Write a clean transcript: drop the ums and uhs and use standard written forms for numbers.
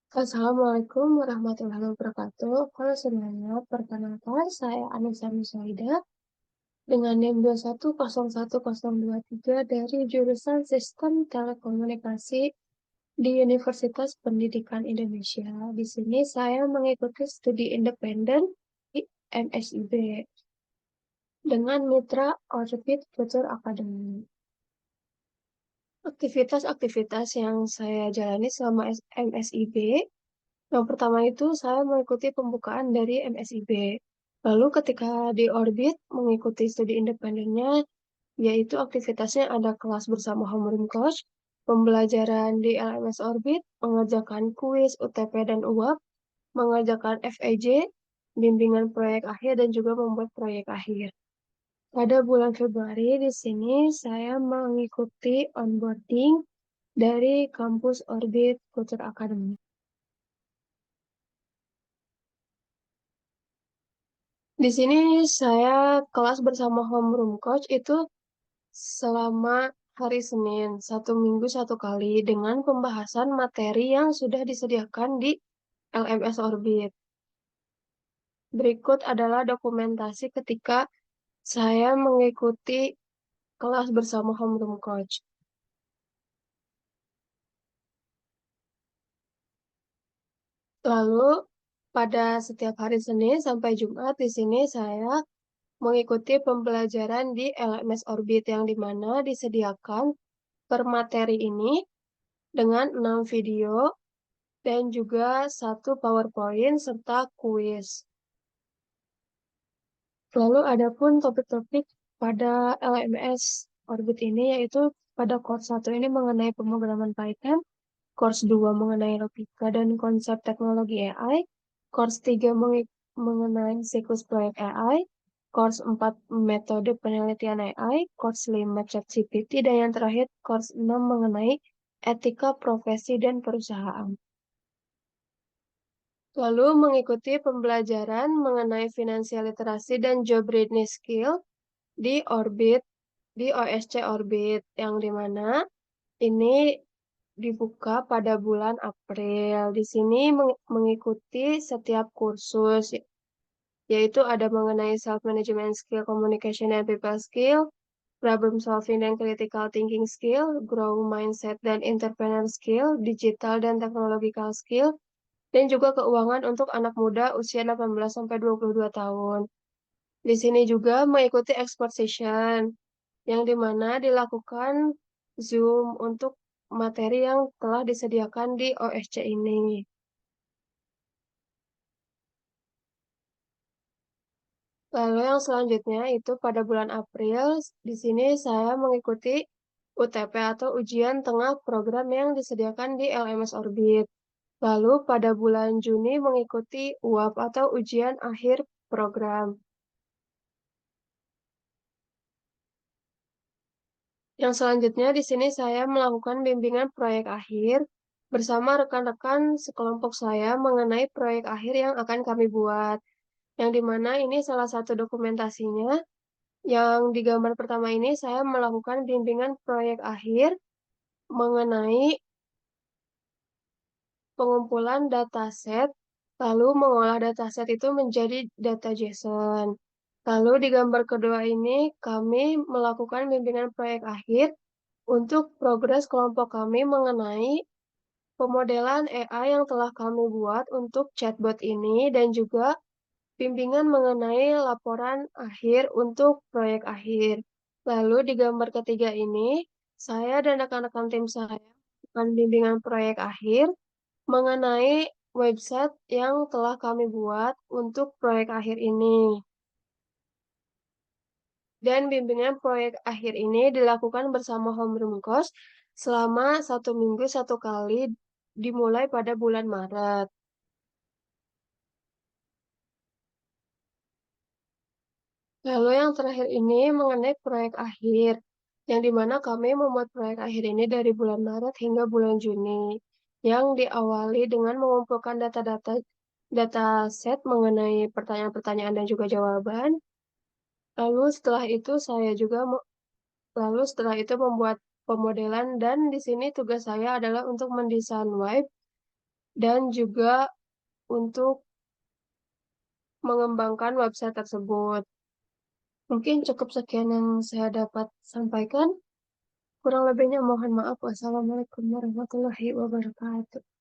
Assalamualaikum warahmatullahi wabarakatuh. Halo semuanya, perkenalkan saya Anissa Nusaida dengan NIM 2101023 dari jurusan Sistem Telekomunikasi di Universitas Pendidikan Indonesia. Di sini saya mengikuti studi independen di MSIB dengan mitra Orbit Future Academy. Aktivitas-aktivitas yang saya jalani selama MSIB. Yang pertama itu saya mengikuti pembukaan dari MSIB. Lalu ketika di Orbit mengikuti studi independennya, yaitu aktivitasnya ada kelas bersama homeroom coach, pembelajaran di LMS Orbit, mengerjakan kuis, UTP, dan UAP, mengerjakan FEJ, bimbingan proyek akhir, dan juga membuat proyek akhir. Pada bulan Februari di sini saya mengikuti onboarding dari kampus Orbit Future Academy. Di sini saya kelas bersama homeroom coach itu selama hari Senin, satu minggu satu kali dengan pembahasan materi yang sudah disediakan di LMS Orbit. Berikut adalah dokumentasi ketika saya mengikuti kelas bersama homeroom coach. Lalu pada setiap hari Senin sampai Jumat di sini saya mengikuti pembelajaran di LMS Orbit yang dimana disediakan per materi ini dengan 6 video dan juga satu PowerPoint serta kuis. Lalu adapun topik-topik pada LMS Orbit ini yaitu pada course 1 ini mengenai pemrograman Python, course 2 mengenai logika dan konsep teknologi AI, course 3 mengenai siklus proyek AI, course 4 metode penelitian AI, course 5 ChatGPT, dan yang terakhir course 6 mengenai etika profesi dan perusahaan. Lalu mengikuti pembelajaran mengenai finansial literasi dan job readiness skill di Orbit, di OSC Orbit, yang dimana ini dibuka pada bulan April. Di sini mengikuti setiap kursus, yaitu ada mengenai self-management skill, communication and people skill, problem solving dan critical thinking skill, grow mindset dan entrepreneur skill, digital dan technological skill, dan juga keuangan untuk anak muda usia 18-22 tahun. Di sini juga mengikuti expert session, yang dimana dilakukan Zoom untuk materi yang telah disediakan di OSC ini. Lalu yang selanjutnya itu pada bulan April, di sini saya mengikuti UTP atau ujian tengah program yang disediakan di LMS Orbit. Lalu pada bulan Juni mengikuti UAP atau ujian akhir program. Yang selanjutnya di sini saya melakukan bimbingan proyek akhir bersama rekan-rekan sekelompok saya mengenai proyek akhir yang akan kami buat. Yang dimana ini salah satu dokumentasinya, yang di gambar pertama ini saya melakukan bimbingan proyek akhir mengenai pengumpulan dataset, lalu mengolah dataset itu menjadi data JSON. Lalu di gambar kedua ini kami melakukan bimbingan proyek akhir untuk progres kelompok kami mengenai pemodelan AI yang telah kami buat untuk chatbot ini dan juga bimbingan mengenai laporan akhir untuk proyek akhir. Lalu di gambar ketiga ini, saya dan rekan-rekan tim saya melakukan bimbingan proyek akhir mengenai website yang telah kami buat untuk proyek akhir ini. Dan bimbingan proyek akhir ini dilakukan bersama homeroom coach selama satu minggu satu kali dimulai pada bulan Maret. Lalu yang terakhir ini mengenai proyek akhir, yang dimana kami membuat proyek akhir ini dari bulan Maret hingga bulan Juni, yang diawali dengan mengumpulkan data set mengenai pertanyaan-pertanyaan dan juga jawaban. Lalu setelah itu lalu setelah itu membuat pemodelan dan di sini tugas saya adalah untuk mendesain web dan juga untuk mengembangkan website tersebut. Mungkin cukup sekian yang saya dapat sampaikan, kurang lebihnya mohon maaf. Wassalamualaikum warahmatullahi wabarakatuh.